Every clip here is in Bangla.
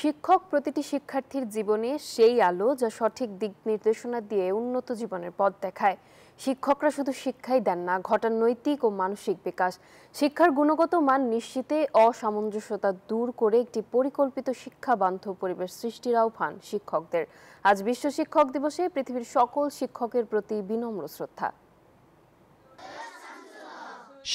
শিক্ষক প্রতিটি শিক্ষার্থীর জীবনে সেই আলো যা সঠিক দিক নির্দেশনা দিয়ে উন্নত জীবনের পথ দেখায়। শিক্ষকরা শুধু শিক্ষাই দেন না, ঘটান নৈতিক ও মানসিক বিকাশ। শিক্ষার গুণগত মান নিশ্চিতে অসামঞ্জস্যতা দূর করে একটি পরিকল্পিত শিক্ষা বান্ধব পরিবেশ সৃষ্টির আহ্বান শিক্ষকদের। আজ বিশ্ব শিক্ষক দিবসে পৃথিবীর সকল শিক্ষকের প্রতি বিনম্র শ্রদ্ধা।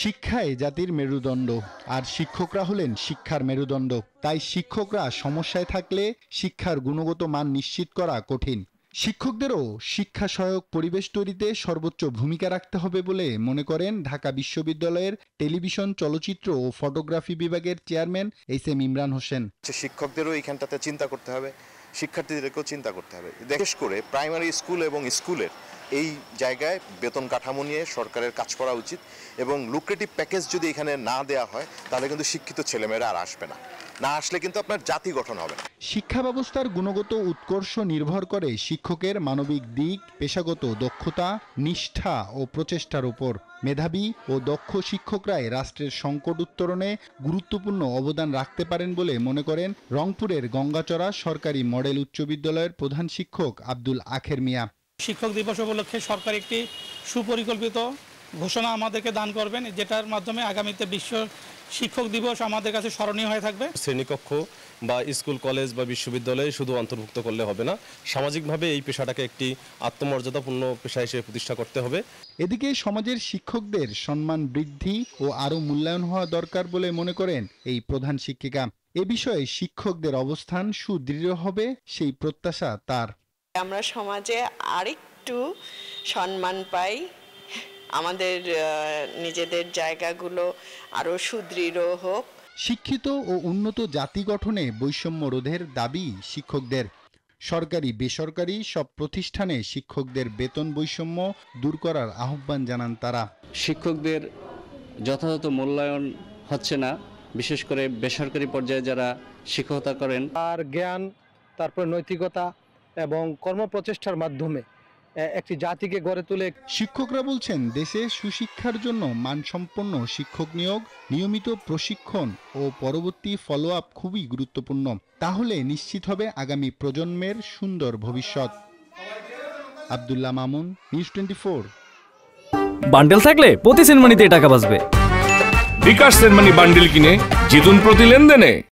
শিক্ষাই জাতির মেরুদণ্ড, আর শিক্ষকরা হলেন শিক্ষার মেরুদণ্ড। তাই শিক্ষকরা সমস্যায় থাকলে শিক্ষার গুণগত মান নিশ্চিত করা কঠিন। শিক্ষকদেরও শিক্ষা সহায়ক পরিবেশ তৈরিতে সর্বোচ্চ ভূমিকা রাখতে হবে বলে মনে করেন ঢাকা বিশ্ববিদ্যালয়ের টেলিভিশন, চলচ্চিত্র ও ফটোগ্রাফি বিভাগের চেয়ারম্যান এস.এম. ইমরান হোসেন। শিক্ষকদেরও এইখানটাতে চিন্তা করতে হবে, শিক্ষার্থীদেরকেও চিন্তা করতে হবে। বিশেষ করে প্রাইমারি স্কুল এবং স্কুলের এই জায়গায় বেতন কাঠামো নিয়ে সরকারের কাজ করা উচিত, এবং লুক্রেটিভ প্যাকেজ যদি এখানে না দেওয়া হয় তাহলে কিন্তু শিক্ষিত ছেলেমেয়েরা আর আসবে না। না আসলে কিন্তু আপনার জাতি গঠন হবে না। শিক্ষা ব্যবস্থার গুণগত উৎকর্ষ নির্ভর করে শিক্ষকের মানবিক দিক, পেশাগত দক্ষতা, নিষ্ঠা ও প্রচেষ্টার উপর। মেধাবী ও দক্ষ শিক্ষকরাই রাষ্ট্রের সংকট উত্তরণে গুরুত্বপূর্ণ অবদান রাখতে পারেন বলে মনে করেন রংপুরের গঙ্গাচড়া সরকারি মডেল উচ্চ বিদ্যালয়ের প্রধান শিক্ষক আব্দুল আখের মিয়া। শিক্ষক দিবস উপলক্ষে সরকার একটি সুপরিকল্পিত ঘোষণা আমাদেরকে দান করবেন, যেটার মাধ্যমে আগামীতে বিশ্ব শিক্ষক দিবস আমাদের কাছে স্মরণীয় হয়ে থাকবে। শ্রেণীকক্ষ বা স্কুল, কলেজ বা বিশ্ববিদ্যালয়ে শুধু অন্তর্ভুক্ত করলে হবে না, সামাজিকভাবে এই পেশাটাকে একটি আত্মমর্যাদাপূর্ণ পেশা হিসেবে প্রতিষ্ঠা করতে হবে। এদিকে সমাজের শিক্ষকদের সম্মান বৃদ্ধি ও আরও মূল্যায়ন হওয়া দরকার বলে মনে করেন এই প্রধান শিক্ষিকা। এ বিষয়ে শিক্ষকদের অবস্থান সুদৃঢ় হবে সেই প্রত্যাশা তার। আমরা সমাজে আরেকটু সম্মান পাই, আমাদের নিজেদের জায়গাগুলো আরো সুদৃঢ় হোক। শিক্ষিত ও উন্নত জাতি গঠনে বৈষম্য রোধের দাবি শিক্ষকদের। সরকারি বেসরকারি সব প্রতিষ্ঠানে শিক্ষকদের বেতন বৈষম্য দূর করার আহ্বান জানান তারা। শিক্ষকদের যথাযথ মূল্যায়ন হচ্ছে না, বিশেষ করে বেসরকারি পর্যায়ে যারা শিক্ষকতা করেন। আর জ্ঞান, তারপর নৈতিকতা এবং কর্মপ্রচেষ্টার মাধ্যমে একটি জাতিকে গড়ে তোলে। শিক্ষকরা বলছেন, দেশে সুশিক্ষার জন্য মানসম্পন্ন শিক্ষক নিয়োগ, নিয়মিত প্রশিক্ষণ ও পরবর্তী ফলো আপ খুবই গুরুত্বপূর্ণ। তাহলে নিশ্চিত হবে আগামী প্রজন্মের সুন্দর ভবিষ্যৎ। আব্দুল্লাহ মামুন, নিউজ 24। বান্ডেল থাকলে প্রতি সেনমানিতে টাকা বাঁচবে। বিকাশ সেনমানি বান্ডেল কিনে জিতুন প্রতি লেনদেনে।